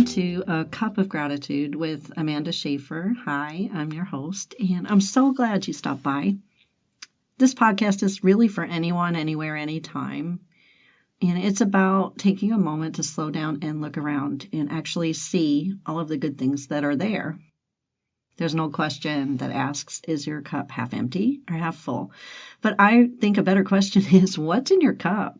welcome to A Cup of Gratitude with Amanda Schaefer. Hi, I'm your host, and I'm so glad you stopped by. This podcast is really for anyone, anywhere, anytime. And it's about taking a moment to slow down and look around and actually see all of the good things that are there. There's no question that asks, is your cup half empty or half full? But I think a better question is, what's in your cup?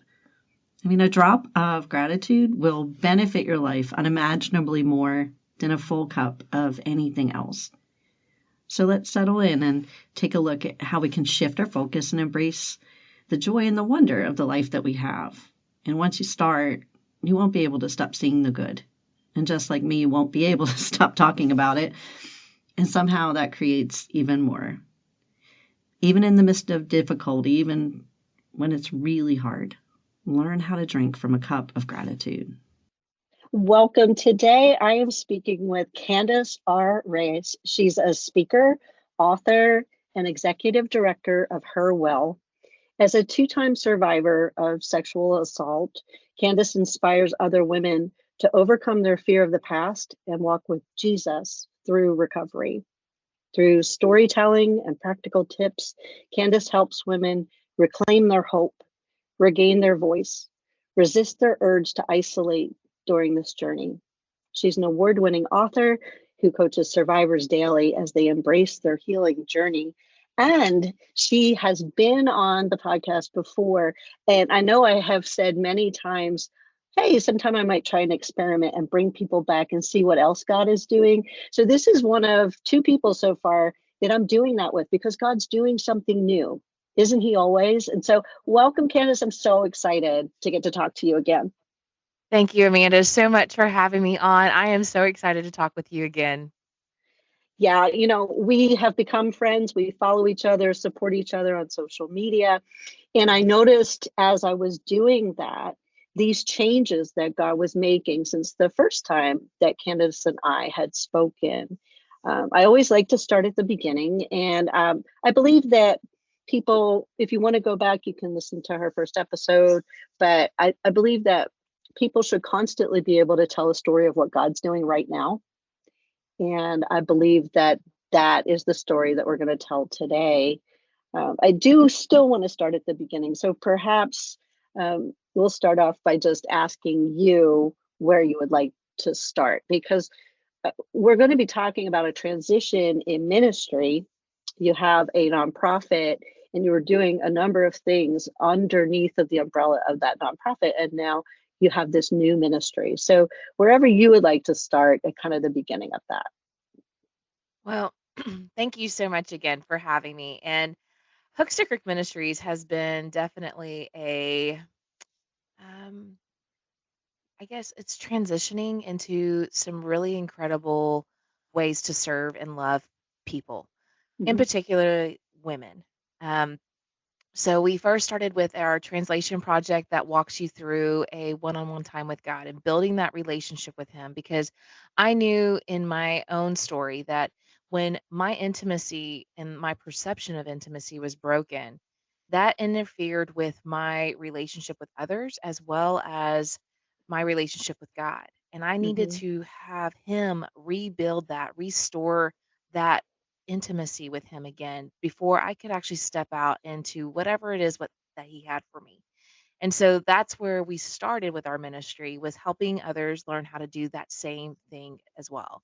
I mean, a drop of gratitude will benefit your life unimaginably more than a full cup of anything else. So let's settle in and take a look at how we can shift our focus and embrace the joy and the wonder of the life that we have. And once you start, you won't be able to stop seeing the good. And just like me, you won't be able to stop talking about it. And somehow that creates even more. Even in the midst of difficulty, even when it's really hard, learn how to drink from a cup of gratitude. Welcome. Today, I am speaking with Candice R. Reyes. She's a speaker, author, and executive director of Her Well. As a two-time survivor of sexual assault, Candice inspires other women to overcome their fear of the past and walk with Jesus through recovery. Through storytelling and practical tips, Candice helps women reclaim their hope, regain their voice, resist their urge to isolate during this journey. She's an award-winning author who coaches survivors daily as they embrace their healing journey. And she has been on the podcast before. And I know I have said many times, hey, sometime I might try an experiment and bring people back and see what else God is doing. So this is one of two people so far that I'm doing that with, because God's doing something new. Isn't he always? And so welcome, Candice. I'm so excited to get to talk to you again. Thank you, Amanda, so much for having me on. I am so excited to talk with you again. Yeah, we have become friends. We follow each other, support each other on social media. And I noticed as I was doing that, these changes that God was making since the first time that Candice and I had spoken. I always like to start at the beginning. And I believe that people, if you want to go back, you can listen to her first episode. But I believe that people should constantly be able to tell a story of what God's doing right now. And I believe that that is the story that we're going to tell today. I do still want to start at the beginning. So perhaps we'll start off by just asking you where you would like to start, because we're going to be talking about a transition in ministry. You have a nonprofit and you were doing a number of things underneath of the umbrella of that nonprofit. And now you have this new ministry. So wherever you would like to start at kind of the beginning of that. Well, thank you so much again for having me. And Hooks to Creek Ministries has been definitely I guess it's transitioning into some really incredible ways to serve and love people, in particular women. Um, So we first started with our translation project that walks you through a one-on-one time with God and building that relationship with him, because I knew in my own story that when my intimacy and my perception of intimacy was broken, that interfered with my relationship with others as well as my relationship with God. And I needed to have him rebuild that, restore that intimacy with him again before I could actually step out into whatever it is that he had for me. And so that's where we started with our ministry, was helping others learn how to do that same thing as well.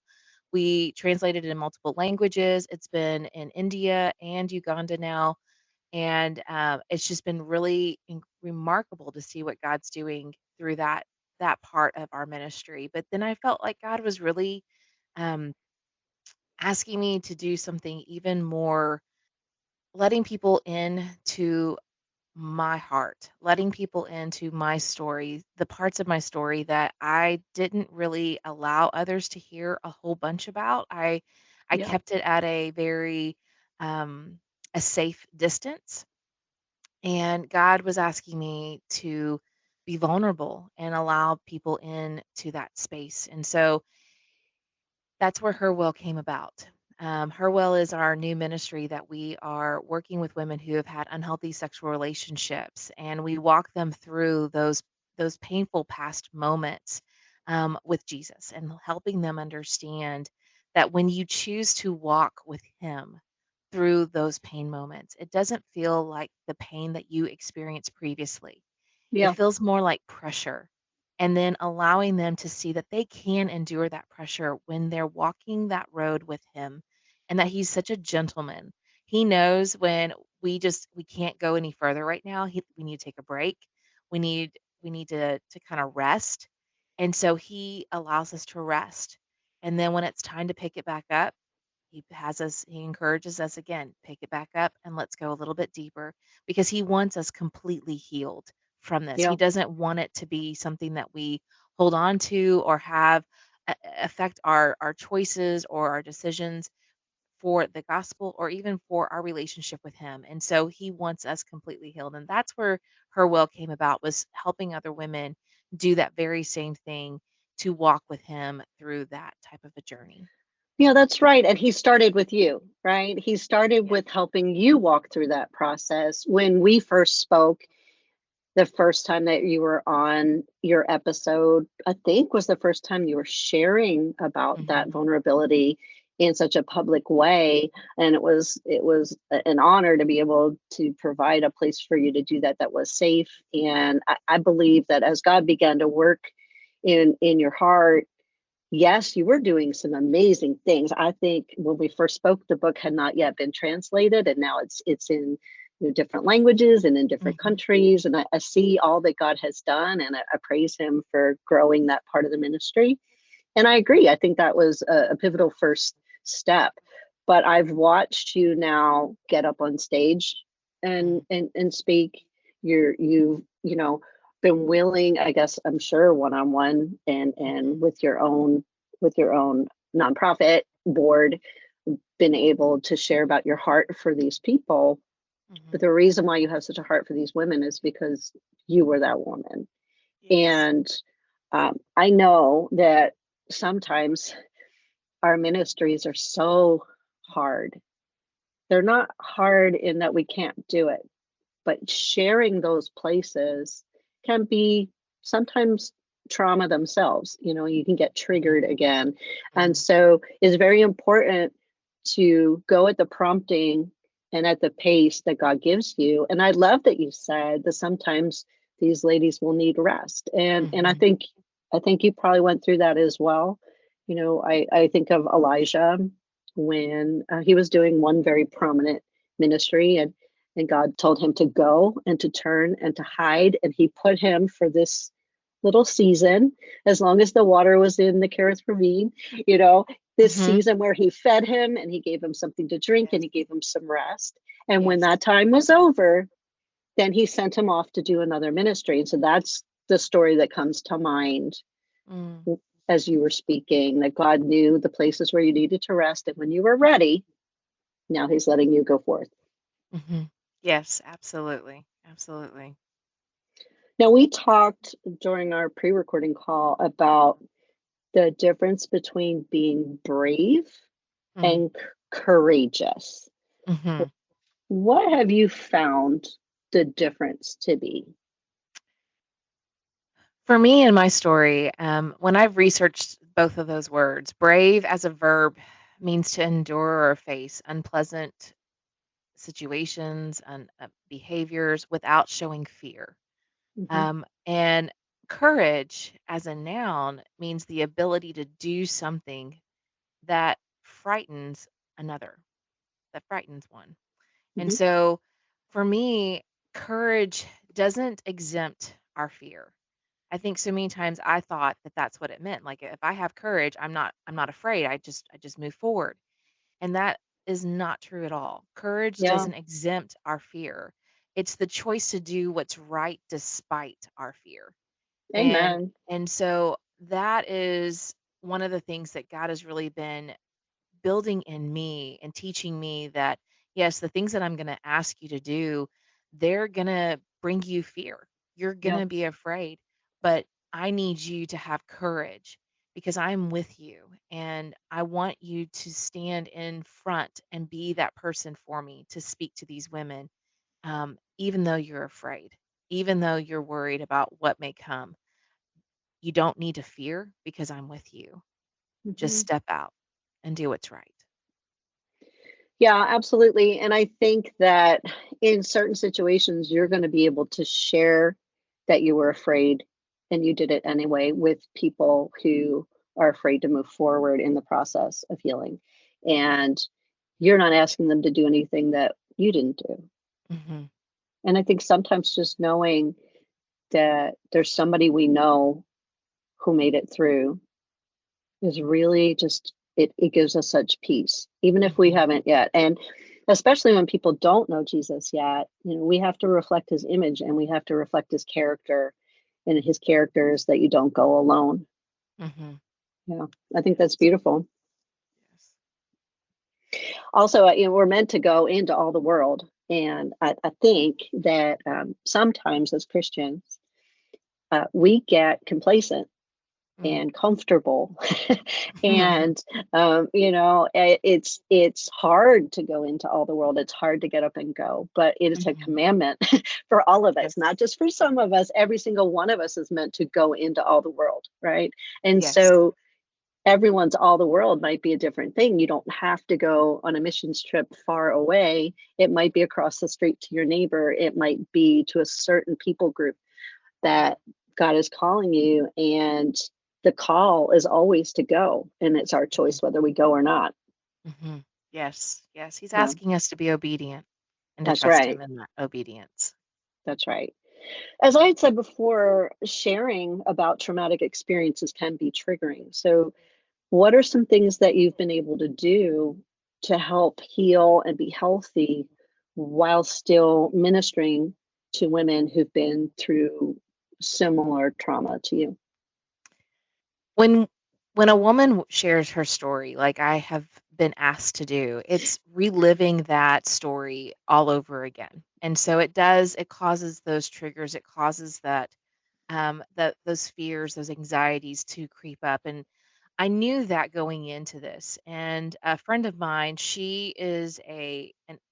We translated it in multiple languages. It's been in India and Uganda now. And it's just been really remarkable to see what God's doing through that part of our ministry. But then I felt like God was really um, asking me to do something even more, letting people into my heart, letting people into my story, the parts of my story that I didn't really allow others to hear a whole bunch about. I Yeah. kept it at a very a safe distance. And God was asking me to be vulnerable and allow people into that space. And so that's where Her Will came about. Her Will is our new ministry that we are working with women who have had unhealthy sexual relationships, and we walk them through those painful past moments with Jesus and helping them understand that when you choose to walk with Him through those pain moments, it doesn't feel like the pain that you experienced previously. It Yeah. feels more like pressure. And then allowing them to see that they can endure that pressure when they're walking that road with Him, and that He's such a gentleman. He knows when we can't go any further right now. We need to take a break. We need to kind of rest. And so He allows us to rest. And then when it's time to pick it back up, he encourages us again, pick it back up and let's go a little bit deeper, because He wants us completely healed from this. He Yeah. doesn't want it to be something that we hold on to or have affect our choices or our decisions for the gospel or even for our relationship with Him. And so He wants us completely healed. And that's where Her Will came about, was helping other women do that very same thing, to walk with Him through that type of a journey. Yeah, that's right. And he started with you, right? He started Yeah. with helping you walk through that process. When we first spoke, the first time that you were on your episode, I think was the first time you were sharing about that Hmm. vulnerability in such a public way. And it was an honor to be able to provide a place for you to do that that was safe. And I believe that as God began to work in your heart, yes, you were doing some amazing things. I think when we first spoke, the book had not yet been translated, and now it's in different languages and in different Hmm. countries. And I see all that God has done, and I praise Him for growing that part of the ministry. And I agree. I think that was a pivotal first step. But I've watched you now get up on stage and speak. You've been willing, I guess, I'm sure, one on one Hmm. and with your own nonprofit board, been able to share about your heart for these people. But Hmm. the reason why you have such a heart for these women is because you were that woman. Yes. And I know that sometimes our ministries are so hard. They're not hard in that we can't do it, but sharing those places can be sometimes trauma themselves. You can get Hmm. triggered again. And Hmm. so it's very important to go at the prompting and at the pace that God gives you. And I love that you said that sometimes these ladies will need rest. And I Hmm. think I think you probably went through that as well. I think of Elijah when he was doing one very prominent ministry, and God told him to go and to turn and to hide. And He put him for this little season, as long as the water was in the Kerith ravine, you know, this Hmm. season where He fed him and He gave him something to drink and Yes. He gave him some rest. And when Yes. that time was over, then He sent him off to do another ministry. And so that's the story that comes to mind Mm. as you were speaking, that God knew the places where you needed to rest. And when you were ready, now He's letting you go forth. Hmm. Yes, absolutely. Absolutely. Now, we talked during our pre recording call about the difference between being brave Mm. and courageous. Hmm. What have you found the difference to be? For me and my story, when I've researched both of those words, brave as a verb means to endure or face unpleasant situations and behaviors without showing fear. Hmm. And courage as a noun means the ability to do something that frightens another, that frightens one. And Hmm. so for me, courage doesn't exempt our fear. I think so many times I thought that that's what it meant. Like if I have courage, I'm not afraid. I just move forward. And that is not true at all. Courage Yeah. doesn't exempt our fear. It's the choice to do what's right despite our fear. And Amen. and so that is one of the things that God has really been building in me and teaching me that yes, the things that I'm going to ask you to do, they're going to bring you fear. You're going Yeah. to be afraid, but I need you to have courage because I'm with you and I want you to stand in front and be that person for me to speak to these women, even though you're afraid, even though you're worried about what may come. you don't need to fear because I'm with you. Just step out and do what's right. Yeah, absolutely. And I think that in certain situations, you're going to be able to share that you were afraid and you did it anyway with people who are afraid to move forward in the process of healing. And you're not asking them to do anything that you didn't do. Hmm. And I think sometimes just knowing that there's somebody we know who made it through is really just, it gives us such peace, even if we Hmm. haven't yet. And especially when people don't know Jesus yet, we have to reflect his image and we have to reflect his character. And his character is that you don't go alone. Hmm. Yeah, I think that's beautiful. Yes. Also, we're meant to go into all the world. And I think that sometimes as Christians, we get complacent Mm. and comfortable and it's hard to go into all the world. It's hard to get up and go, but it is a Mhm. commandment for all of us, Yes. not just for some of us. Every single one of us is meant to go into all the world, right? And Yes. so everyone's all the world might be a different thing. You don't have to go on a missions trip far away. It might be across the street to your neighbor. It might be to a certain people group that God is calling you, and the call is always to go, and it's our choice whether we go or not. Hmm. Yes. Yes. He's Yeah, asking us to be obedient and to that's trust right. him in that obedience. That's right. As I had said before, sharing about traumatic experiences can be triggering. So, what are some things that you've been able to do to help heal and be healthy while still ministering to women who've been through similar trauma to you? When when a woman shares her story, like I have been asked to do, it's reliving that story all over again. And so it causes those triggers, it causes that those fears, those anxieties to creep up. And I knew that going into this. And a friend of mine, she is an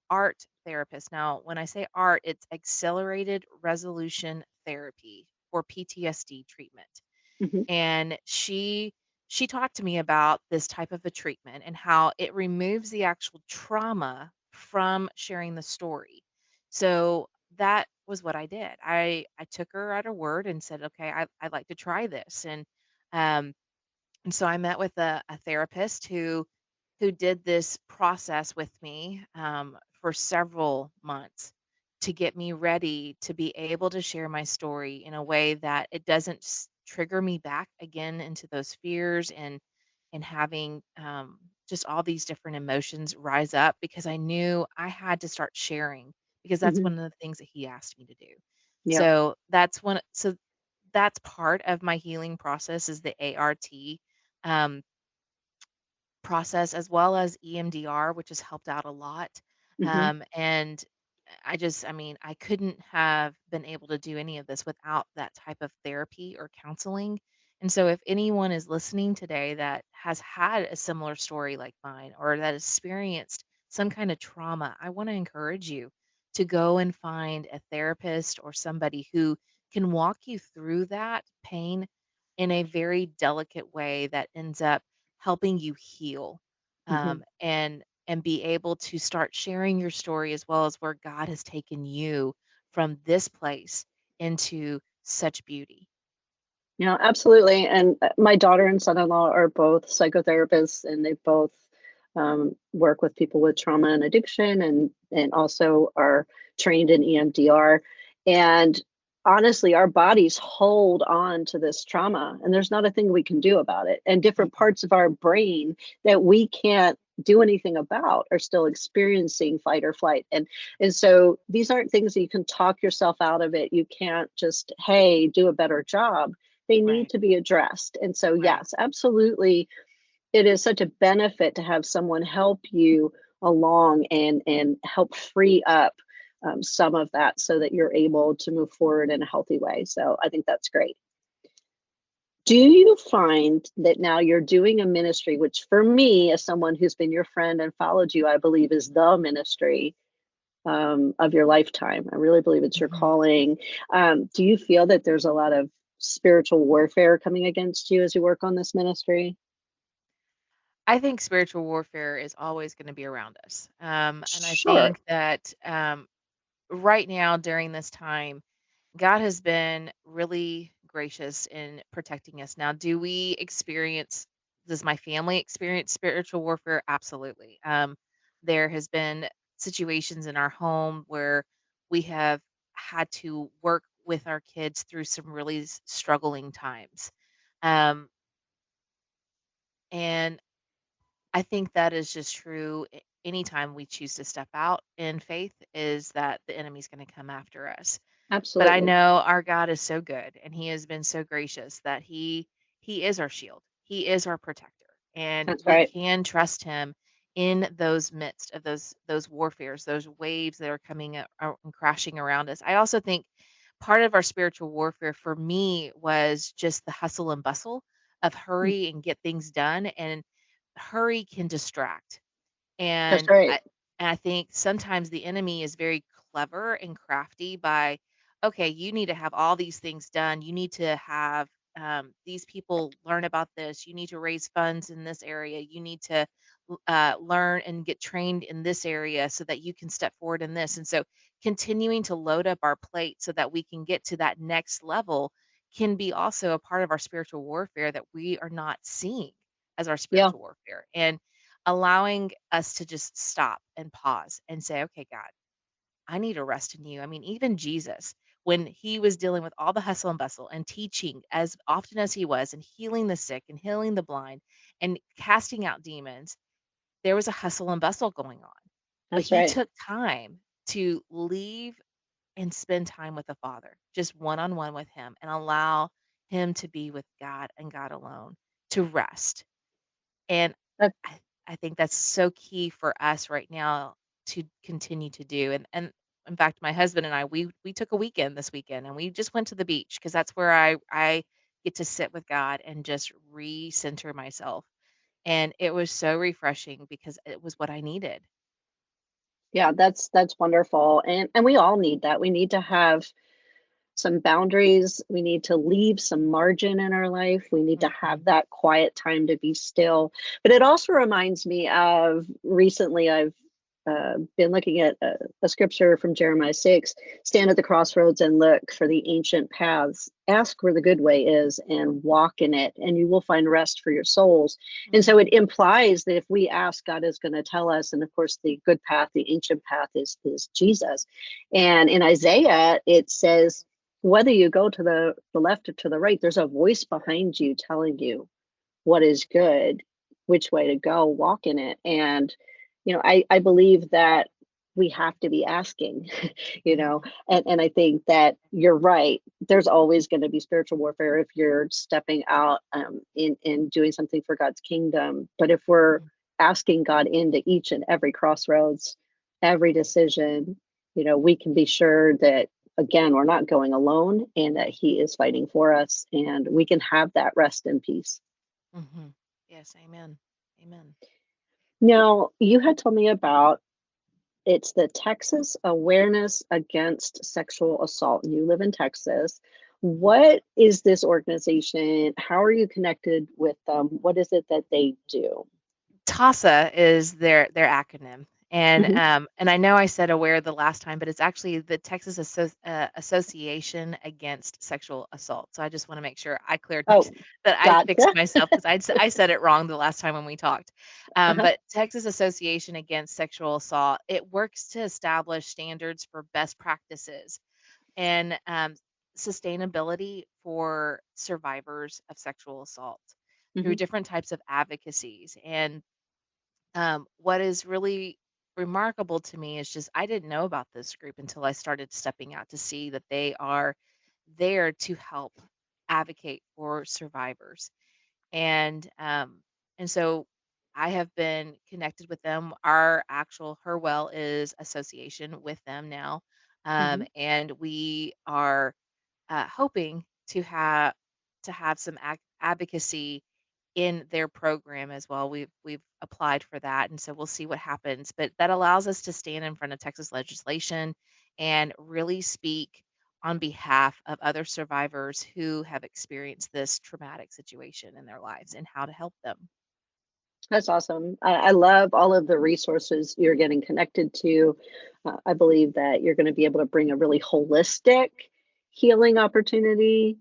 art therapist. Now, when I say art, it's accelerated resolution therapy for PTSD treatment. Hmm. And she talked to me about this type of a treatment and how it removes the actual trauma from sharing the story. So that was what I did. I took her at her word and said, okay, I'd like to try this. Um, and so I met with a therapist who did this process with me for several months to get me ready to be able to share my story in a way that it doesn't trigger me back again into those fears and having just all these different emotions rise up because I knew I had to start sharing because that's Hmm. one of the things that he asked me to do. Yep. So that's part of my healing process is the ART um, process as well as EMDR, which has helped out a lot. Hmm. And I mean, I couldn't have been able to do any of this without that type of therapy or counseling. And so, if anyone is listening today that has had a similar story like mine or that experienced some kind of trauma, I want to encourage you to go and find a therapist or somebody who can walk you through that pain in a very delicate way that ends up helping you heal Hmm. and be able to start sharing your story as well as where God has taken you from this place into such beauty. Yeah, absolutely. And my daughter and son-in-law are both psychotherapists, and they both work with people with trauma and addiction, and also are trained in EMDR. And honestly, our bodies hold on to this trauma, and there's not a thing we can do about it. And different Mm-mm. parts of our brain that we can't do anything about are still experiencing fight or flight. And so these aren't things that you can talk yourself out of it. You can't just, hey, do a better job. They need Right, to be addressed. And so, right. yes, absolutely, it is such a benefit to have someone help you along and help free up some of that so that you're able to move forward in a healthy way. So I think that's great. Do you find that now you're doing a ministry, which for me, as someone who's been your friend and followed you, I believe is the ministry of your lifetime? I really believe it's your Mhm. calling. Do you feel that there's a lot of spiritual warfare coming against you as you work on this ministry? I think spiritual warfare is always going to be around us. And I Sure. think that right now during this time, God has been really gracious in protecting us. Now, does my family experience spiritual warfare? Absolutely. There has been situations in our home where we have had to work with our kids through some really struggling times. Um, and I think that is just true anytime we choose to step out in faith, is that the enemy's going to come after us. But I Absolutely. know our God is so good, and he has been so gracious that he is our shield. He is our protector, and That's we right. can trust him in those midst of those warfares, those waves that are coming and crashing around us. I also think part of our spiritual warfare for me was just the hustle and bustle of Mm, hurry and get things done, and hurry can distract. that's And right. I think sometimes the enemy is very clever and crafty by, okay, you need to have all these things done. You need to have these people learn about this. You need to raise funds in this area. You need to learn and get trained in this area so that you can step forward in this. And so continuing to load up our plate so that we can get to that next level can be also a part of our spiritual warfare that we are not seeing as our Yeah, spiritual warfare. And allowing us to just stop and pause and say, okay, God, I need to rest in you. I mean, even Jesus, when he was dealing with all the hustle and bustle and teaching as often as he was and healing the sick and healing the blind and casting out demons, there was a hustle and bustle going on. But that's he right. took time to leave and spend time with the Father, just one on one with him, and allow him to be with God and God alone, to rest. And That, I think that's so key for us right now to continue to do. And in fact, my husband and I, we took a weekend this weekend, and we just went to the beach because that's where I get to sit with God and just recenter myself. And it was so refreshing because it was what I needed. yeah, that's wonderful. And we all need that. We need to have some boundaries. We need to leave some margin in our life. We need to have Mhm. that quiet time to be still. But it also reminds me of recently, I've been looking at a scripture from Jeremiah 6. Stand at the crossroads and look for the ancient paths. Ask where the good way is and walk in it, and you will find rest for your souls. And so it Mhm. implies that if we ask, God is going to tell us. And of course, the good path, the ancient path is Jesus. And in Isaiah, it says, whether you go to the left or to the right, there's a voice behind you telling you what is good, which way to go, walk in it. And, I believe that we have to be asking, you know, Mhm. and I think that you're right. There's always going to be spiritual warfare if you're stepping out in doing something for God's kingdom. But if we're Mhm. asking God into each and every crossroads, every decision, we can be sure that again, we're not going alone and that He is fighting for us and we can have that rest and peace. Mhm. Yes, amen. Amen. Now, you had told me about it's the Texas Awareness Against Sexual Assault, and you live in Texas. What is this organization? How are you connected with them? What is it that they do? TASA is their acronym, Hmm. and I know I said aware the last time, but it's actually the Texas Association Against Sexual Assault. So I just want to make sure I cleared my Oh, that I fixed gotcha. myself because I said it wrong the last time when we talked. Uh-huh. But Texas Association Against Sexual Assault, it works to establish standards for best practices and sustainability for survivors of sexual assault through Hmm. different types of advocacies. And what is really remarkable to me is just I didn't know about this group until I started stepping out to see that they are there to help advocate for survivors. And so I have been connected with them. Our actual Herwell is association with them now, Hmm. and we are hoping to have some advocacy in their program as well. We've applied for that, and so we'll see what happens. But that allows us to stand in front of Texas legislation and really speak on behalf of other survivors who have experienced this traumatic situation in their lives and how to help them. That's awesome. I love all of the resources you're getting connected to. I believe that you're going to be able to bring a really holistic healing opportunity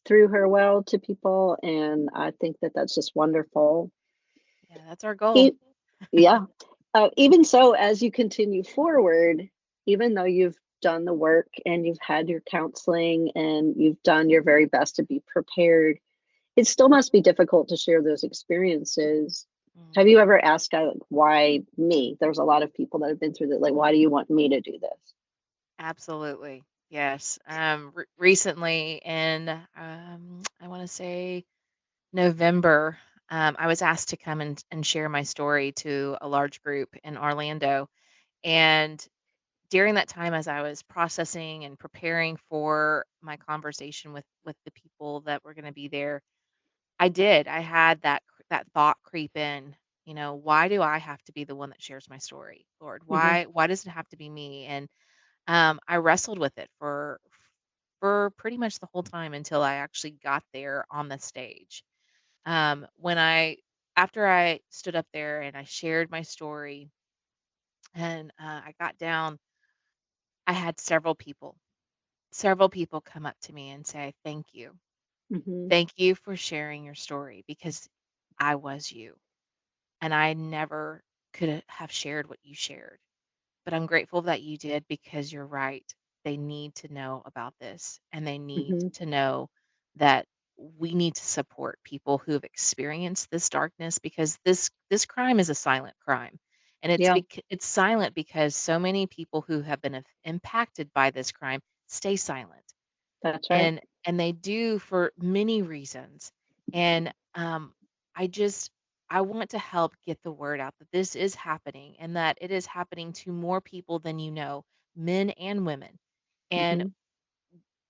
through her well to people. And I think that that's just wonderful. Yeah, that's our goal. E- yeah. Even so, as you continue forward, even though you've done the work and you've had your counseling and you've done your very best to be prepared, it still must be difficult to share those experiences. Mm. Have you ever asked God, like, why me? There's a lot of people that have been through that. Like, why do you want me to do this? Absolutely. Yes. Recently in, I want to say November, I was asked to come and share my story to a large group in Orlando. And during that time, as I was processing and preparing for my conversation with the people that were going to be there, I had that thought creep in. Why do I have to be the one that shares my story, Lord? Hmm. Why does it have to be me? And I wrestled with it for pretty much the whole time until I actually got there on the stage. When I After I stood up there and I shared my story and I got down, I had several people come up to me and say, "Thank you. Hmm. Thank you for sharing your story because I was you and I never could have shared what you shared. But I'm grateful that you did because you're right. They need to know about this and they need Hmm. to know that we need to support people who have experienced this darkness because this crime is a silent crime. And Yeah, it's silent because so many people who have been impacted by this crime stay silent that's right. and they do for many reasons. And I just I want to help get the word out that this is happening and that it is happening to more people than you know, men and women. And Hmm.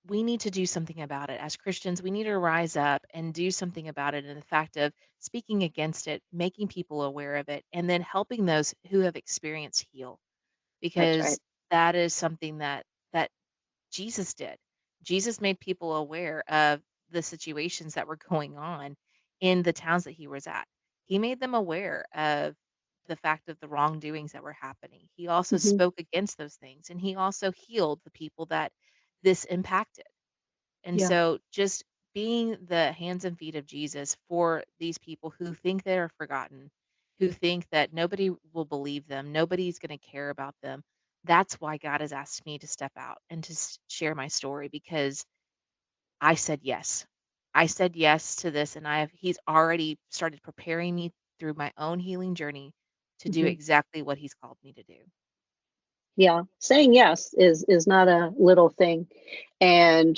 we need to do something about it. As Christians, we need to rise up and do something about it in the fact of speaking against it, making people aware of it, and then helping those who have experienced heal That's right. because that is something that Jesus did. Jesus made people aware of the situations that were going on in the towns that he was at. He made them aware of the fact of the wrongdoings that were happening. He also Hmm. spoke against those things and he also healed the people that this impacted. And Yeah, so just being the hands and feet of Jesus for these people who think they are forgotten, who think that nobody will believe them, nobody's going to care about them. That's why God has asked me to step out and to share my story because I said yes. I said yes to this and he's already started preparing me through my own healing journey to do hmm, exactly what he's called me to do. yeah. Saying yes is not a little thing, and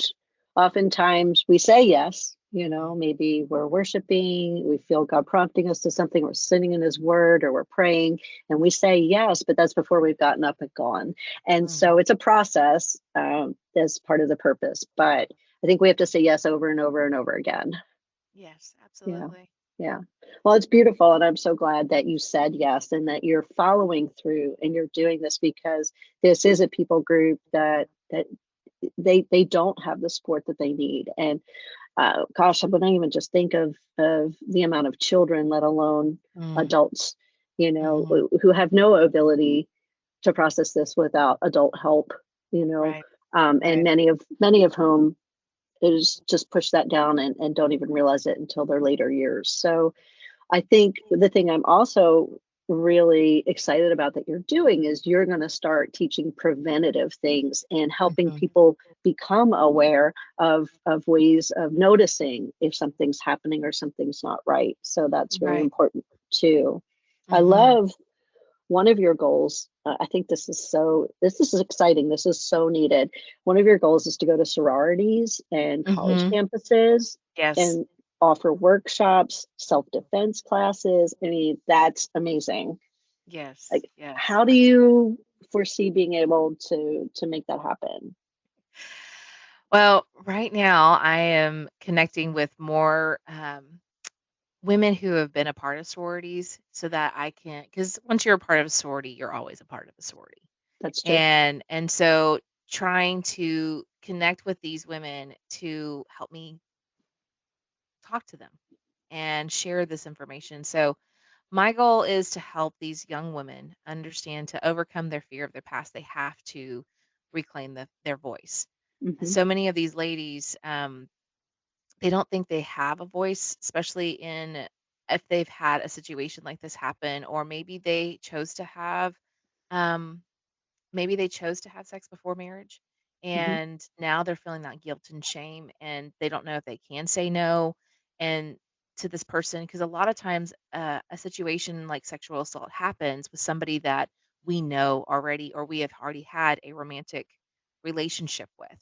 oftentimes we say yes. Mhm. Maybe we're worshiping, we feel God prompting us to something, we're sitting in His Word, or we're praying, and we say yes, but that's before we've gotten up and gone. And Mhm. so it's a process as part of the purpose. But I think we have to say yes over and over and over again. Yes, Yeah. absolutely. Yeah. Well, it's beautiful. And I'm so glad that you said yes and that you're following through and you're doing this because this is a people group that they don't have the support that they need. And gosh, I wouldn't even just think of the amount of children, let alone Mm. adults, Mhm. who have no ability to process this without adult help, you know, Right. and Right. many of whom is just push that down and don't even realize it until their later years. So I think the thing I'm also really excited about that you're doing is you're going to start teaching preventative things and helping Mhm. people become aware of ways of noticing if something's happening or something's not right. So that's really Right. important too. I Mhm. love one of your goals. I think this is exciting. This is so needed. One of your goals is to go to sororities and college Mhm. campuses Yes. and offer workshops, self-defense classes. I mean, that's amazing. Yes. Like, Yes. how do you foresee being able to make that happen? Well, right now I am connecting with more women who have been a part of sororities so that I can, because once you're a part of a sorority, you're always a part of a sorority. That's true. And so trying to connect with these women to help me talk to them and share this information. So my goal is to help these young women understand to overcome their fear of their past. They have to reclaim their voice. Hmm. So many of these ladies, they don't think they have a voice, especially in if they've had a situation like this happen, or um, maybe they chose to have sex before marriage, Hmm. and now they're feeling that guilt and shame, and they don't know if they can say no and to this person, because a lot of times a situation like sexual assault happens with somebody that we know already, or we have already had a romantic relationship with.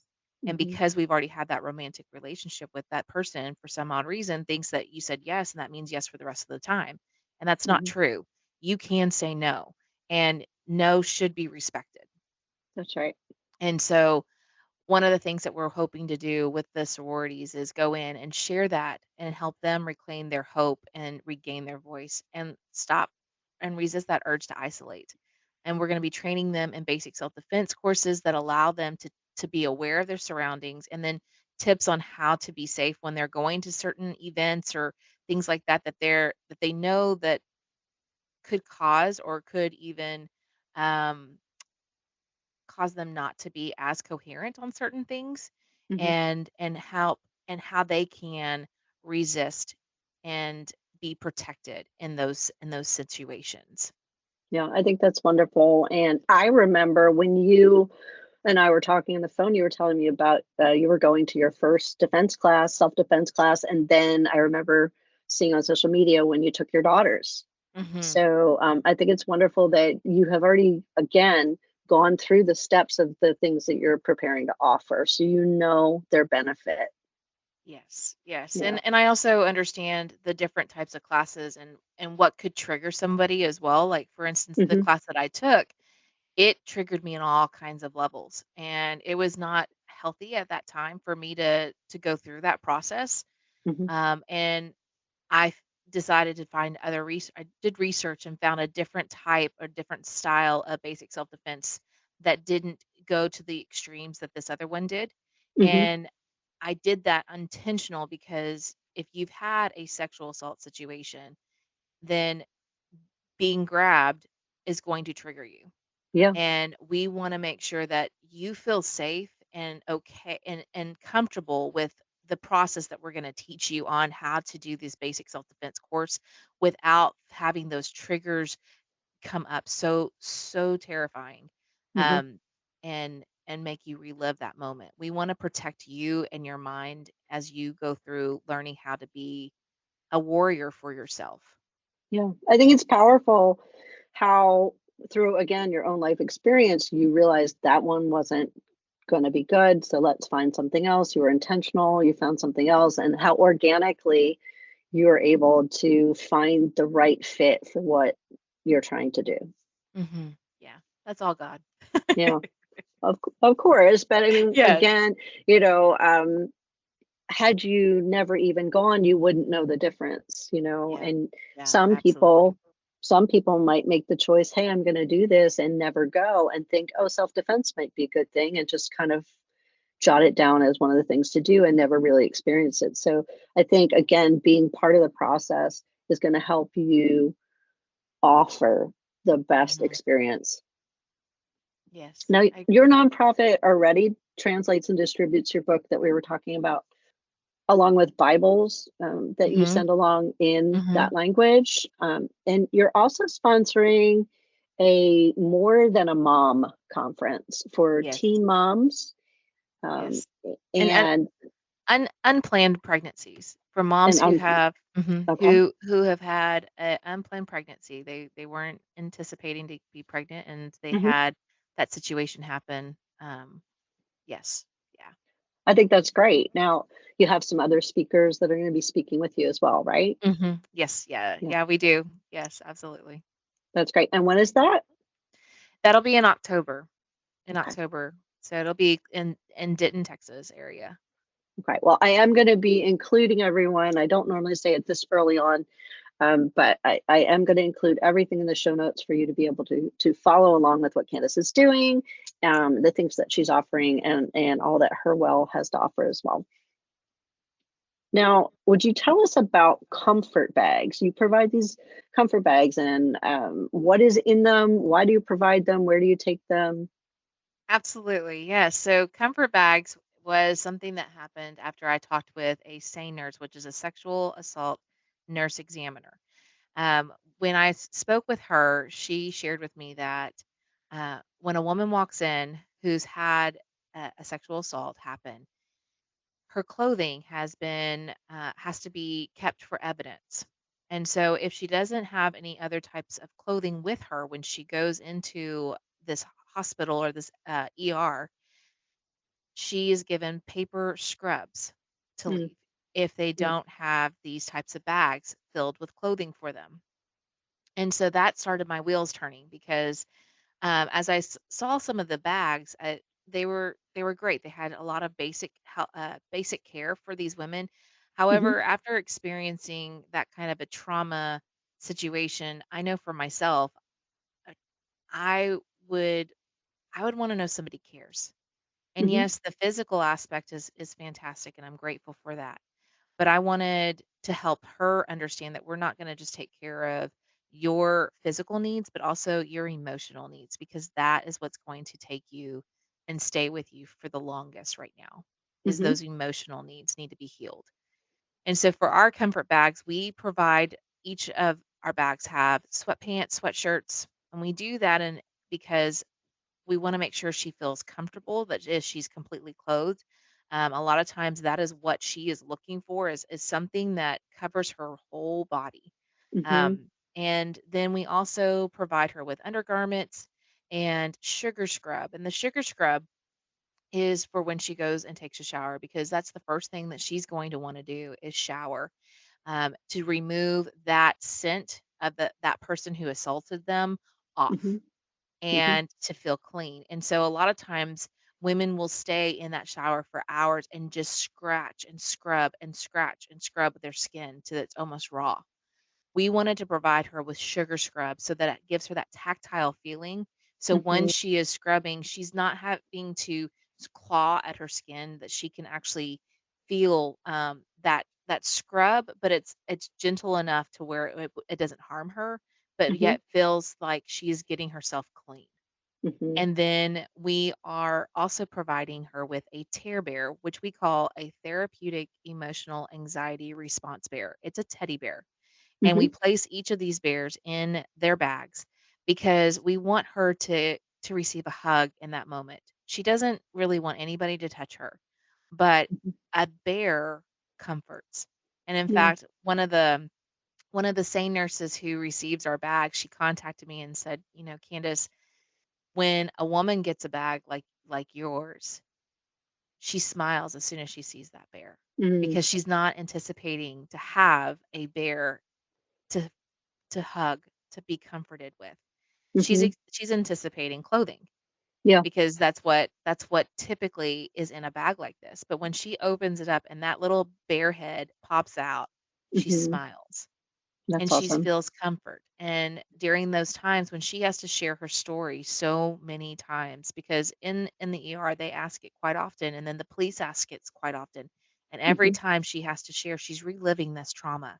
And Hmm. because we've already had that romantic relationship with that person, for some odd reason thinks that you said yes and that means yes for the rest of the time, and that's not Hmm. true. You can say no, and no should be respected. That's right. And so one of the things that we're hoping to do with the sororities is go in and share that and help them reclaim their hope and regain their voice and stop and resist that urge to isolate. And we're going to be training them in basic self-defense courses that allow them to be aware of their surroundings, and then tips on how to be safe when they're going to certain events or things like that that they know that could cause or could even um, cause them not to be as coherent on certain things, Hmm. and how they can resist and be protected in those situations. Yeah, I think that's wonderful. And I remember when you and I were talking on the phone, you were telling me about you were going to your first defense class, self-defense class, and then I remember seeing on social media when you took your daughters. Hmm. So I think it's wonderful that you have already, again, gone through the steps of the things that you're preparing to offer, so you know their benefit. Yes, yes. Yeah. And I also understand the different types of classes and what could trigger somebody as well. Like for instance, the Hmm. class that I took, it triggered me on all kinds of levels. And it was not healthy at that time for me to go through that process. Hmm. And I decided to find I did research and found a different type or different style of basic self-defense that didn't go to the extremes that this other one did. Hmm. And I did that intentional because if you've had a sexual assault situation, then being grabbed is going to trigger you. Yeah. And we want to make sure that you feel safe and okay and comfortable with the process that we're going to teach you on how to do this basic self-defense course without having those triggers come up so terrifying, Hmm. um and make you relive that moment. We want to protect you and your mind as you go through learning how to be a warrior for yourself. Yeah. I think it's powerful how, through again your own life experience, you realized that one wasn't going to be good. So let's find something else. You were intentional, you found something else, and how organically you were able to find the right fit for what you're trying to do. Yeah, that's all God. Yeah, of course. But I mean, Yes. again, you know, had you never even gone, you wouldn't know the difference, Yeah. and Yeah, some absolutely. people some people might make the choice, hey, I'm going to do this, and never go and think, oh, self-defense might be a good thing, and just kind of jot it down as one of the things to do and never really experience it. So I think, again, being part of the process is going to help you offer the best Mhm. experience. Yes, Now, I your agree. nonprofit already translates and distributes your book that we were talking about, along with Bibles that you Mhm. send along in Mhm. that language. And you're also sponsoring a More Than a Mom conference for Yes. teen moms. Um, Yes. And and unplanned pregnancies for moms and who I'm have okay. who have had an unplanned pregnancy. They weren't anticipating to be pregnant, and they Mhm. had that situation happen. Yes. Yeah. I think that's great. Now, you have some other speakers that are going to be speaking with you as well, right? Yes. Yeah. Yeah, Yeah, we do. Yes, absolutely. that's great. And when is that? That'll be in October. In Okay. October. So it'll be in Denton, Texas area. Okay. Well, I am going to be including everyone. I don't normally say it this early on, But I am going to include everything in the show notes for you to be able to follow along with what Candice is doing, the things that she's offering, and all that Her Well has to offer as well. Now, would you tell us about comfort bags? You provide these comfort bags, and what is in them? Why do you provide them? Where do you take them? Absolutely. Yes. So comfort bags was something that happened after I talked with a SANE nurse, which is a sexual assault nurse examiner. When I spoke with her, she shared with me that when a woman walks in who's had a sexual assault happen, her clothing has to be kept for evidence. And so if she doesn't have any other types of clothing with her when she goes into this hospital or this ER, she is given paper scrubs to Mm, leave if they mm, don't have these types of bags filled with clothing for them. And so that started my wheels turning because as I saw some of the bags, they were great. They had a lot of basic care for these women. mhm, However, after experiencing that kind of a trauma situation, I know for myself, uh, I would I would want to know somebody cares. And mhm, yes, the physical aspect is fantastic, and I'm grateful for that. But I wanted to help her understand that we're not going to just take care of your physical needs, but also your emotional needs, because that is what's going to take you and stay with you for the longest right now, is mhm, those emotional needs need to be healed. And so for our comfort bags, we provide each of our bags have sweatpants, sweatshirts, and we do that because we wanna make sure she feels comfortable, that she's completely clothed. A lot of times that is what she is looking for is something that covers her whole body. mhm, And then we also provide her with undergarments and sugar scrub. And the sugar scrub is for when she goes and takes a shower, because that's the first thing that she's going to wanna do is shower, to remove that scent of that person who assaulted them off mhm, mhm, and to feel clean. And so a lot of times women will stay in that shower for hours and just scratch and scrub and scratch and scrub their skin till it's almost raw. We wanted to provide her with sugar scrub so that it gives her that tactile feeling. So when mhm, she is scrubbing, she's not having to claw at her skin, that she can actually feel that scrub, but it's gentle enough to where it doesn't harm her, but mhm, yet feels like she's getting herself clean. mhm, And then we are also providing her with a tear bear, which we call a therapeutic emotional anxiety response bear. It's a teddy bear. And we mhm, place each of these bears in their bags because we want her to receive a hug in that moment. She doesn't really want anybody to touch her, but mhm. a bear comforts. And in Yeah. fact, one of the same nurses who receives our bag, she contacted me and said, Candace, when a woman gets a bag like yours, she smiles as soon as she sees that bear, Mm, because she's not anticipating to have a bear to to hug, to be comforted with. mhm. She's anticipating clothing, Yeah. because that's what typically is in a bag like this. But when she opens it up and that little bear head pops out, she Mhm. smiles. And That's she awesome. feels comfort. And during those times when she has to share her story so many times, because in the ER they ask it quite often, and then the police ask it quite often, and every Mhm, time she has to share, she's reliving this trauma.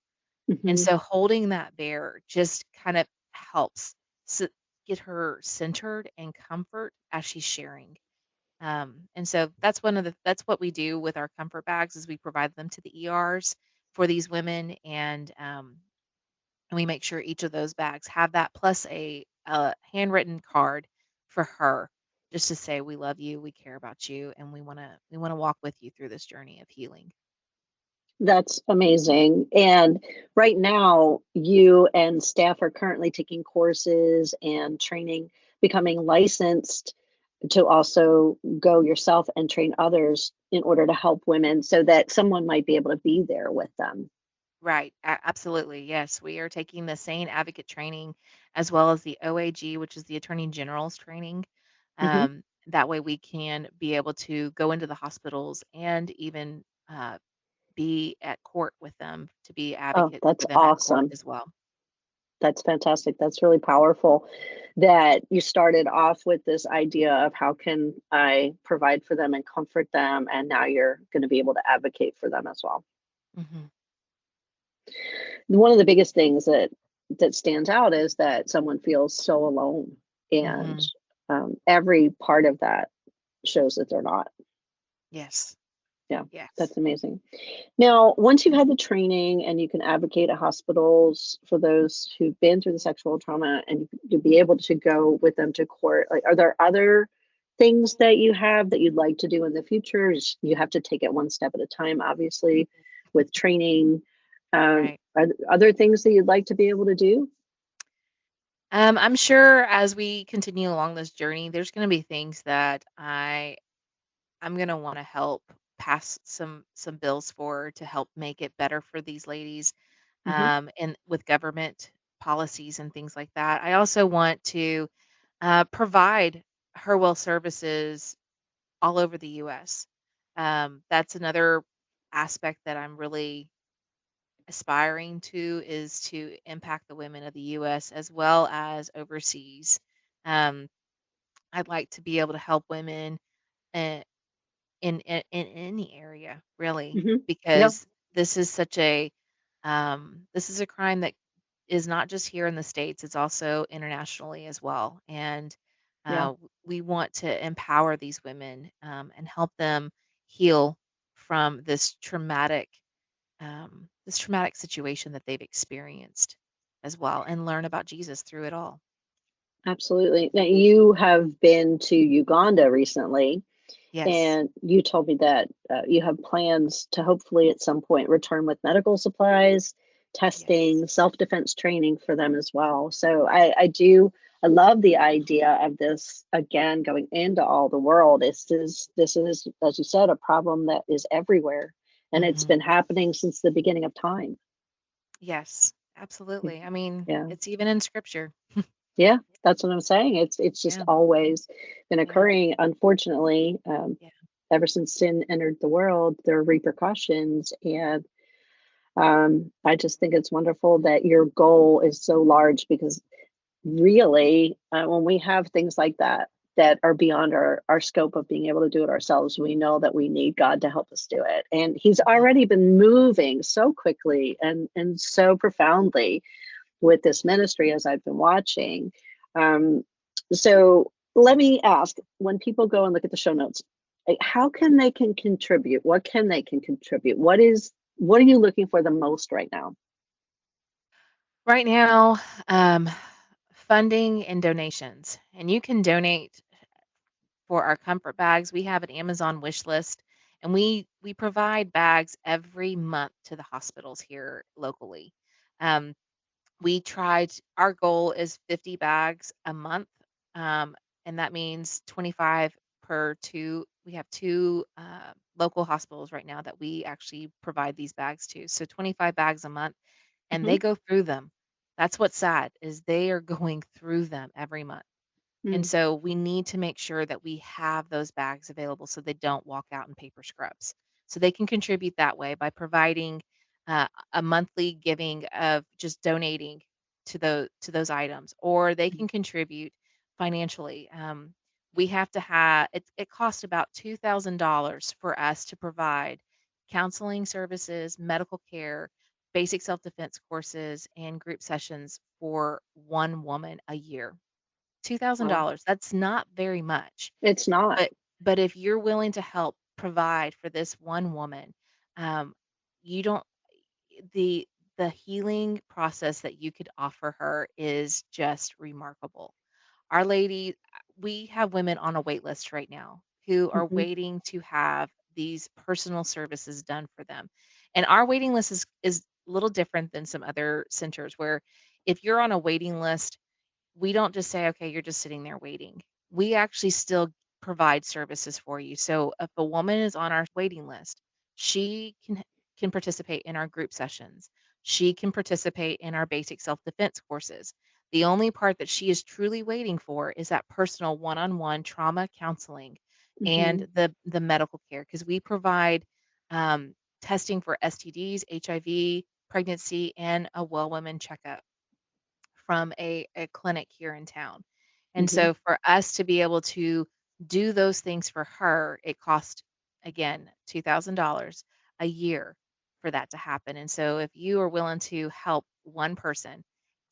And mhm. so holding that bear just kind of helps get her centered and comfort as she's sharing. And so that's what we do with our comfort bags, is we provide them to the ERs for these women, and we make sure each of those bags have that, plus a handwritten card for her, just to say we love you, we care about you, and we wanna walk with you through this journey of healing. That's amazing. And right now, you and staff are currently taking courses and training, becoming licensed to also go yourself and train others in order to help women so that someone might be able to be there with them. Right, absolutely, yes, we are taking the SANE advocate training as well as the OAG, which is the Attorney General's training. Mhm, That way we can be able to go into the hospitals and even be at court with them, to be Oh, advocates that's for them at court awesome. as well. That's fantastic. That's really powerful that you started off with this idea of how can I provide for them and comfort them, and now you're going to be able to advocate for them as well. Mhm. One of the biggest things that stands out is that someone feels so alone, and Mhm. every part of that shows that they're not. Yes. Yeah, Yes. that's amazing. Now, once you've had the training and you can advocate at hospitals for those who've been through the sexual trauma, and you'll be able to go with them to court, like, are there other things that you have that you'd like to do in the future? You have to take it one step at a time, obviously, with training. Right. Are there other things that you'd like to be able to do? I'm sure as we continue along this journey, there's going to be things that I'm going to want to help pass some bills for, to help make it better for these ladies, Hmm. and with government policies and things like that. I also want to provide her well services all over the U.S. That's another aspect that I'm really aspiring to, is to impact the women of the U.S. as well as overseas. Um, I'd like to be able to help women uh, in any area, really, Hmm. Yeah, because this is such a this is a crime that is not just here in the States, it's also internationally as well. And yeah. we want to empower these women, and help them heal from this traumatic situation that they've experienced as well, and learn about Jesus through it all. Absolutely. Now, you have been to Uganda recently, Yes. and you told me that you have plans to hopefully at some point return with medical supplies, Yes. testing, self-defense training for them as well. So I love the idea of this again going into all the world. This is, as you said, a problem that is everywhere, and it's Mhm. been happening since the beginning of time. Yes, absolutely. I mean, Yeah. it's even in scripture. Yeah, that's what I'm saying. It's just Yeah. always been Yeah. occurring. Unfortunately, Yeah. ever since sin entered the world, there are repercussions, and I just think it's wonderful that your goal is so large, because really, when we have things like that that are beyond our scope of being able to do it ourselves, we know that we need God to help us do it. And He's Mhm. already been moving so quickly and so profoundly with this ministry as I've been watching. Um, so let me ask, when people go and look at the show notes, like, how can they can contribute? What can they can contribute? What are you looking for the most right now? Right now, um, funding and donations. And you can donate for our comfort bags. We have an Amazon wish list, and we provide bags every month to the hospitals here locally. Um, our goal is 50 bags a month, um, and that means 25 per two. We have two local hospitals right now that we actually provide these bags to. So 25 bags a month, and Hmm. they go through them. That's what's sad, is they are going through them every month. And Mm. so we need to make sure that we have those bags available so they don't walk out in paper scrubs. So they can contribute that way by providing a monthly giving of just donating to those items, or they can contribute financially. We have to have it. It costs about $2,000 for us to provide counseling services, medical care, basic self defense courses, and group sessions for one woman a year. Wow. $2,000, that's not very much, It's not. but if you're willing to help provide for this one woman, um, you don't the the healing process that you could offer her is just remarkable. Our Lady We have women on a wait list right now who are Hmm. waiting to have these personal services done for them. And our waiting list is a little different than some other centers, where if you're on a waiting list, we don't just say, "Okay, you're just sitting there waiting." We actually still provide services for you. So if a woman is on our waiting list, she can participate in our group sessions. She can participate in our basic self-defense courses. The only part that she is truly waiting for is that personal one-on-one trauma counseling and Hmm. the medical care, because we provide testing for STDs, HIV, pregnancy, and a well woman checkup from a clinic here in town. And Hmm. so for us to be able to do those things for her, it cost, again, $2,000 a year for that to happen. And so if you are willing to help one person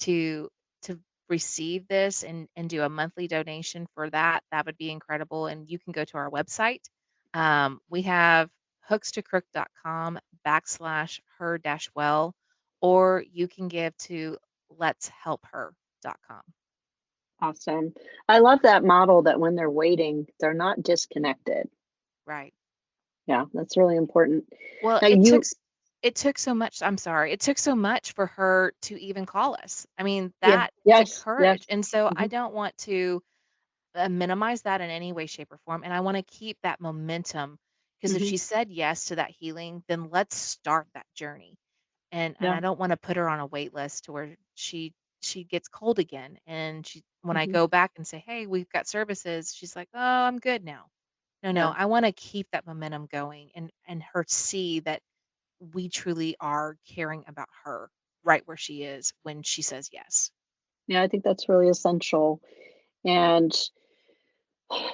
to to receive this and do a monthly donation for that, that would be incredible. And you can go to our website. We have hookstocrook.com/her dash well, or you can give to letshelpher.com. Awesome. I love that model that when they're waiting, they're not disconnected. Right. Yeah, that's really important. Well, Now it you, it took so much, I'm sorry. It took so much for her to even call us. I mean, yeah, that took yes, yes. courage. And so I Hmm. don't want to minimize that in any way, shape, or form. And I want to keep that momentum because if Hmm. she said yes to that healing, then let's start that journey. And Yeah. I don't want to put her on a wait list to where she gets cold again. And she when I Hmm. go back and say, "Hey, we've got services," she's like, "Oh, I'm good now." No, no, Yeah. I want to keep that momentum going and her see that we truly are caring about her right where she is when she says yes. Yeah, I think that's really essential. And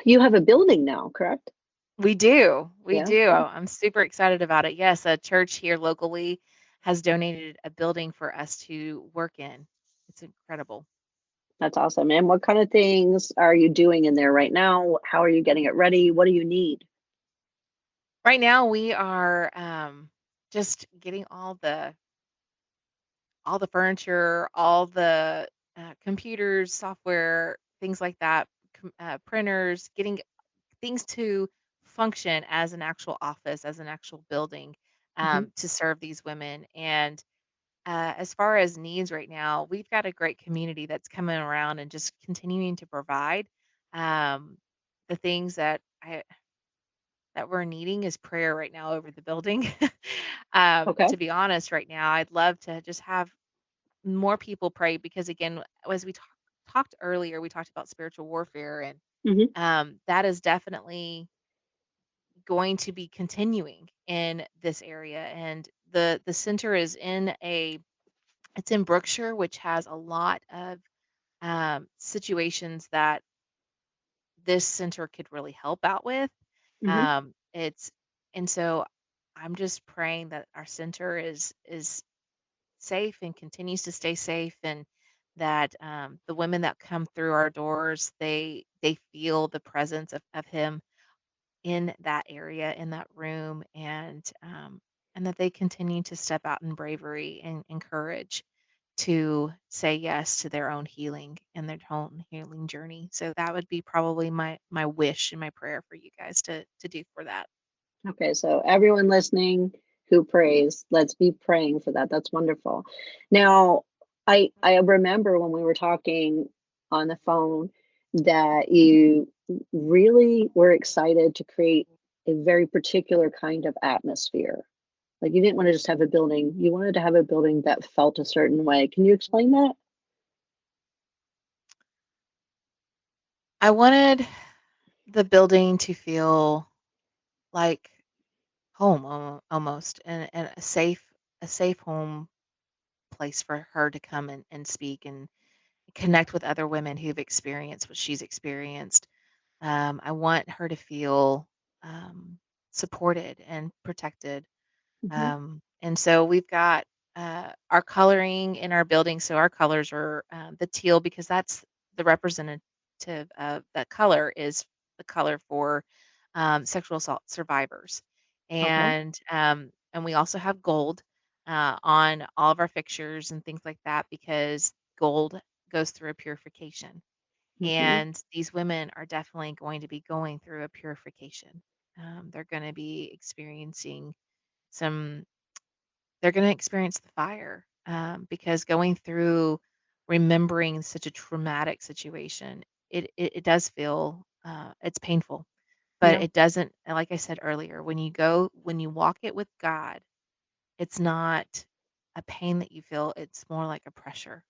you have a building now, correct? We do. We Yeah, do. yeah. I'm super excited about it. Yes, a church here locally has donated a building for us to work in. It's incredible. That's awesome. And what kind of things are you doing in there right now? How are you getting it ready? What do you need? Right now we are just getting all the furniture, all the computers, software, things like that, printers, getting things to function as an actual office, as an actual building Hmm. to serve these women. And as far as needs right now, we've got a great community that's coming around and just continuing to provide um, the things that we're needing is prayer right now over the building. Okay. To be honest, right now, I'd love to just have more people pray because, again, as we talked earlier, we talked about spiritual warfare, and Hmm. that is definitely going to be continuing in this area. And the center is it's in Brookshire, which has a lot of situations that this center could really help out with. Hmm. It's and so I'm just praying that our center is safe and continues to stay safe, and that the women that come through our doors, they feel the presence of him in that area, in that room, and that they continue to step out in bravery and courage to say yes to their own healing and their own healing journey. So that would be probably my wish and my prayer for you guys to do for that. Okay, so everyone listening who prays, let's be praying for that. That's wonderful. Now, I remember when we were talking on the phone that you really were excited to create a very particular kind of atmosphere. Like you didn't want to just have a building, you wanted to have a building that felt a certain way. Can you explain that? I wanted the building to feel like home almost, and a safe home place for her to come and speak and connect with other women who've experienced what she's experienced. I want her to feel supported and protected. Hmm. And so we've got our coloring in our building. So our colors are the teal because that's the representative of that color is the color for sexual assault survivors. Okay. And we also have gold on all of our fixtures and things like that because gold goes through a purification. Hmm. And these women are definitely going to be going through a purification. They're going to be experiencing some they're gonna experience the fire, because going through remembering such a traumatic situation, it does feel, it's painful, but Yeah. it doesn't like I said earlier, when you walk it with God, it's not a pain that you feel, it's more like a pressure,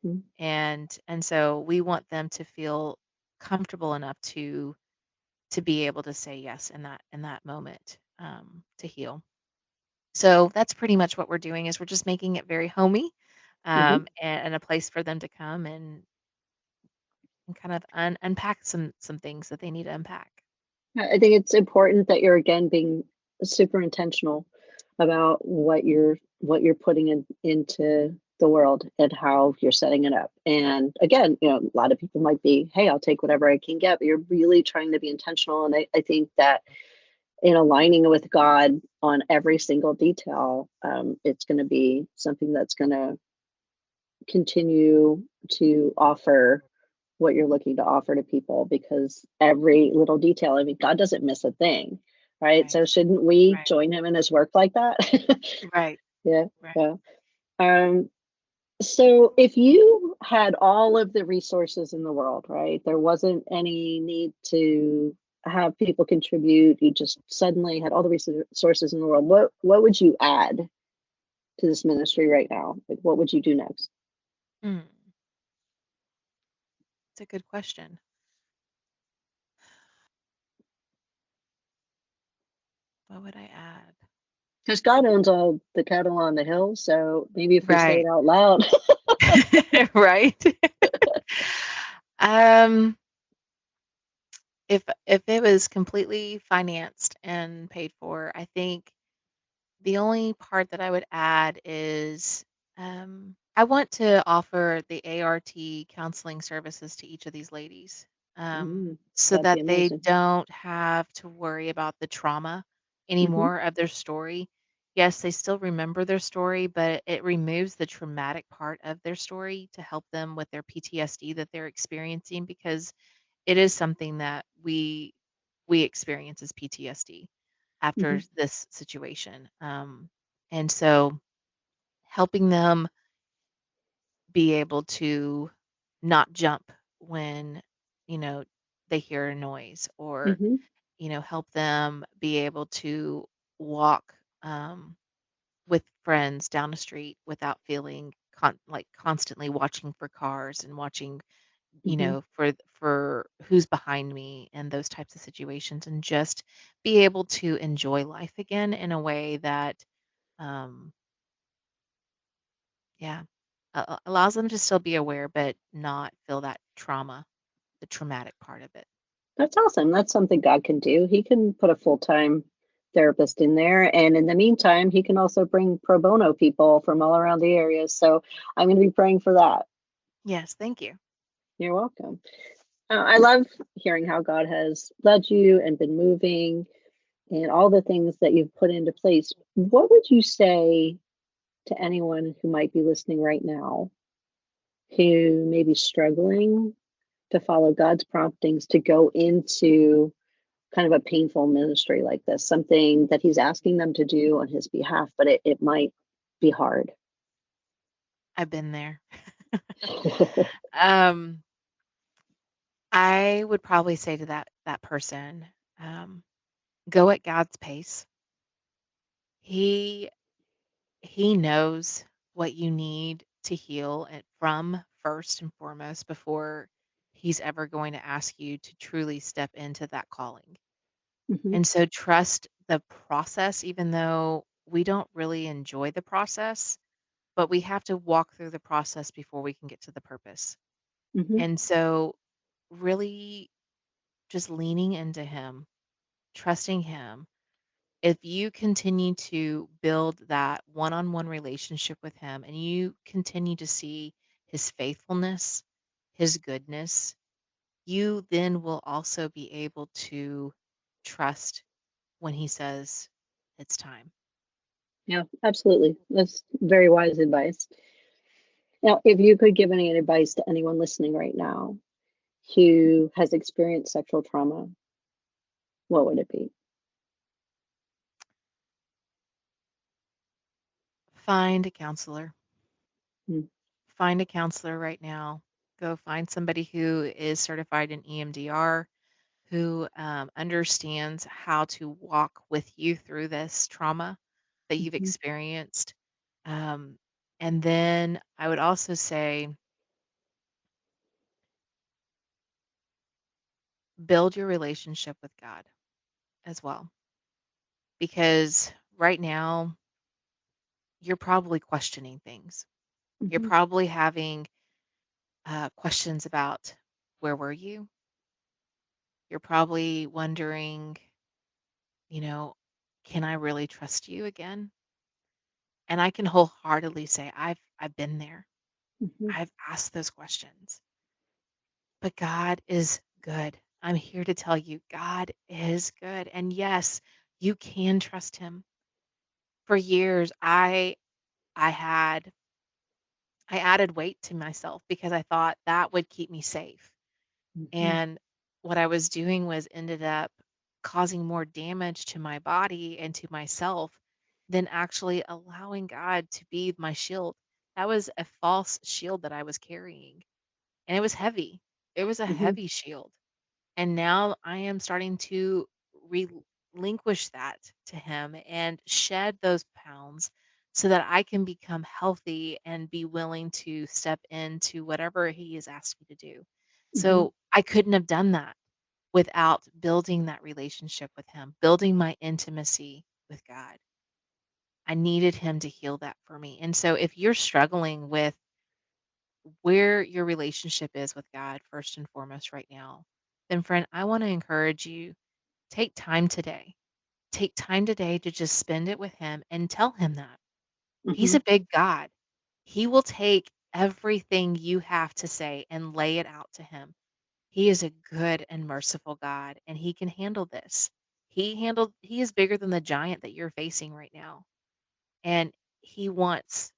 Mhm. and so we want them to feel comfortable enough to be able to say yes in that moment, to heal. So that's pretty much what we're doing is we're just making it very homey, Hmm. and a place for them to come and kind of unpack some things that they need to unpack. I think it's important that you're again being super intentional about what you're putting into the world and how you're setting it up. And again, a lot of people might be, hey, I'll take whatever I can get, but you're really trying to be intentional. And I think that in aligning with God on every single detail, it's going to be something that's going to continue to offer what you're looking to offer to people, because every little detail, I mean, God doesn't miss a thing, right? Right. So shouldn't we Right. join him in his work like that? Right. Yeah. Right. Yeah. Um, so if you had all of the resources in the world, right? There wasn't any need to have people contribute. You just suddenly had all the resources in the world. What would you add to this ministry right now? Like, what would you do next? Mm, it's a good question. What would I add? Because God owns all the cattle on the hill. So maybe if we say it Right. out loud. Right. Um, if it was completely financed and paid for, I think the only part that I would add is I want to offer the ART counseling services to each of these ladies, so That'd be that they amazing. don't have to worry about the trauma Hmm. anymore of their story. Yes, they still remember their story, but it removes the traumatic part of their story to help them with their PTSD that they're experiencing, because it is something that we experience as PTSD Hmm. after this situation. And so helping them be able to not jump when, you know, they hear a noise, or, Hmm. help them be able to walk um, with friends down the street without feeling like constantly watching for cars and watching, Hmm. for who's behind me and those types of situations, and just be able to enjoy life again in a way that, um, yeah, allows them to still be aware, but not feel that trauma, the traumatic part of it. That's awesome. That's something God can do. He can put a full-time therapist in there. And in the meantime, he can also bring pro bono people from all around the area. So I'm going to be praying for that. Yes, thank you. You're welcome. I love hearing how God has led you and been moving and all the things that you've put into place. What would you say to anyone who might be listening right now who may be struggling to follow God's promptings to go into kind of a painful ministry like this, something that he's asking them to do on his behalf, but it might be hard? I've been there. um, I would probably say to that person, um, go at God's pace. He He knows what you need to heal and from first and foremost before he's ever going to ask you to truly step into that calling. Hmm. And so trust the process, even though we don't really enjoy the process, but we have to walk through the process before we can get to the purpose. Hmm. And so really just leaning into him, trusting him. If you continue to build that one-on-one relationship with him and you continue to see his faithfulness, his goodness, you then will also be able to trust when he says it's time. Yeah, absolutely. That's very wise advice. Now, if you could give any advice to anyone listening right now who has experienced sexual trauma, what would it be? Find a counselor. Mm. Find a counselor right now. Go find somebody who is certified in EMDR, who understands how to walk with you through this trauma that you've Mhm. experienced. Um, and then I would also say build your relationship with God as well. Because right now, you're probably questioning things. You're Mhm. probably having questions about where were you? You're probably wondering, you know, can I really trust you again? And I can wholeheartedly say I've been there. Mhm. I've asked those questions. But God is good. I'm here to tell you God is good. And yes, you can trust him. For years I had I added weight to myself because I thought that would keep me safe. Mhm. And what I was doing was ended up causing more damage to my body and to myself than actually allowing God to be my shield. That was a false shield that I was carrying, and it was heavy. It was a Mhm. heavy shield. And now I am starting to relinquish that to him and shed those pounds so that I can become healthy and be willing to step into whatever he has asked me to do. Mhm. So I couldn't have done that without building that relationship with him, building my intimacy with God. I needed him to heal that for me. And so if you're struggling with where your relationship is with God, first and foremost, right now, then friend, I want to encourage you, take time today. Take time today to just spend it with him and tell him that. He's Mhm. a big God. He will take everything you have to say and lay it out to him. He is a good and merciful God, and he can handle this. He is bigger than the giant that you're facing right now. And he wants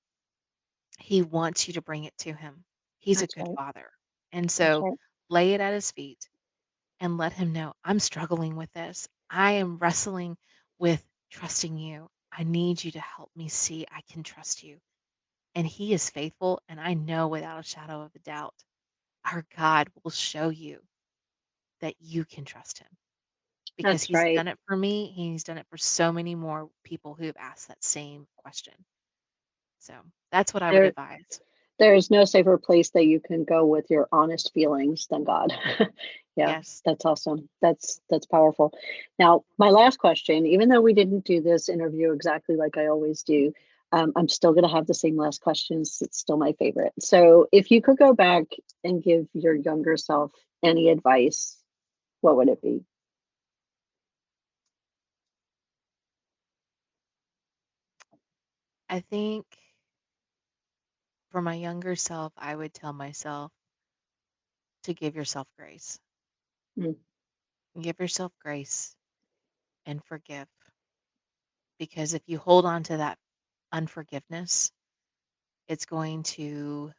he wants you to bring it to him. He's a That's good right. father. And That's so right. lay it at his feet and let him know, I'm struggling with this. I am wrestling with trusting you. I need you to help me see I can trust you. And he is faithful. And I know without a shadow of a doubt, our God will show you that you can trust him because That's he's right. done it for me. He's done it for so many more people who have asked that same question. So that's what I would There advise. there is no safer place that you can go with your honest feelings than God. Yeah, Yes. that's awesome. That's powerful. Now, my last question, even though we didn't do this interview exactly like I always do, I'm still going to have the same last questions. It's still my favorite. So, if you could go back and give your younger self any advice, what would it be? I think for my younger self, I would tell myself to give yourself grace. Mm. Give yourself grace and forgive. Because if you hold on to that unforgiveness, it's going to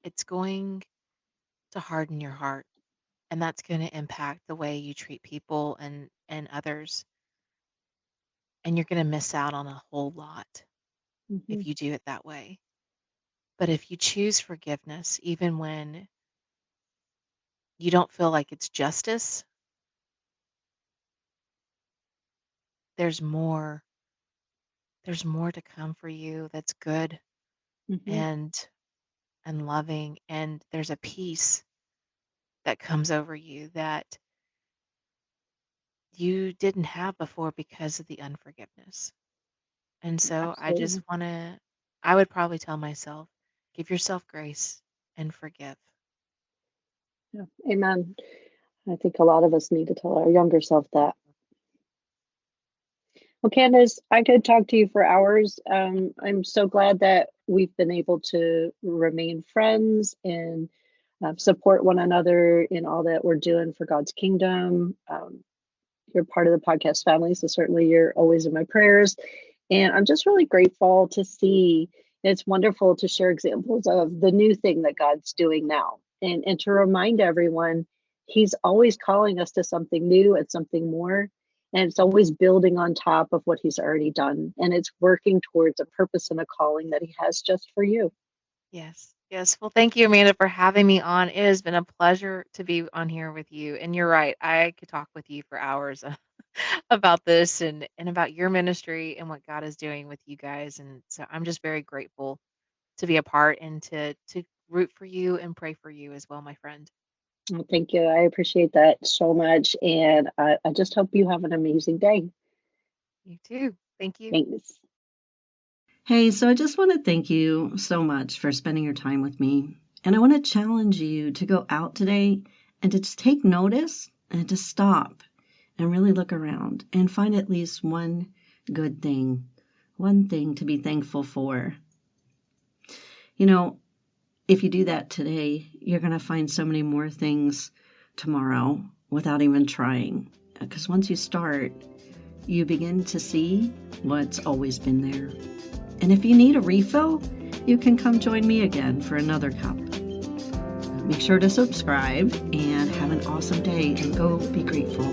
it's going to harden your heart, and that's going to impact the way you treat people and others, and you're going to miss out on a whole lot Mhm. if you do it that way. But if you choose forgiveness even when you don't feel like it's justice, there's more there's more to come for you that's good Mhm. and loving, and there's a peace that comes over you that you didn't have before because of the unforgiveness. And so Absolutely. I would probably tell myself, give yourself grace and forgive. Yeah. Amen. I think a lot of us need to tell our younger self that. Well, Candace, I could talk to you for hours. I'm so glad that we've been able to remain friends and support one another in all that we're doing for God's kingdom. You're part of the podcast family, so certainly you're always in my prayers. And I'm just really grateful to see. It's wonderful to share examples of the new thing that God's doing now, and to remind everyone He's always calling us to something new and something more. And it's always building on top of what He's already done. And it's working towards a purpose and a calling that He has just for you. Yes. Yes. Well, thank you, Amanda, for having me on. It has been a pleasure to be on here with you. And you're right. I could talk with you for hours about this and about your ministry and what God is doing with you guys. And so I'm just very grateful to be a part and to root for you and pray for you as well, my friend. Well, thank you. I appreciate that so much. And I just hope you have an amazing day. You too. Thank you. Thanks. Hey, so I just want to thank you so much for spending your time with me. And I want to challenge you to go out today and to just take notice and to stop and really look around and find at least one good thing, one thing to be thankful for. You know, if you do that today, you're going to find so many more things tomorrow without even trying. Because once you start, you begin to see what's always been there. And if you need a refill, you can come join me again for another cup. Make sure to subscribe and have an awesome day and go be grateful.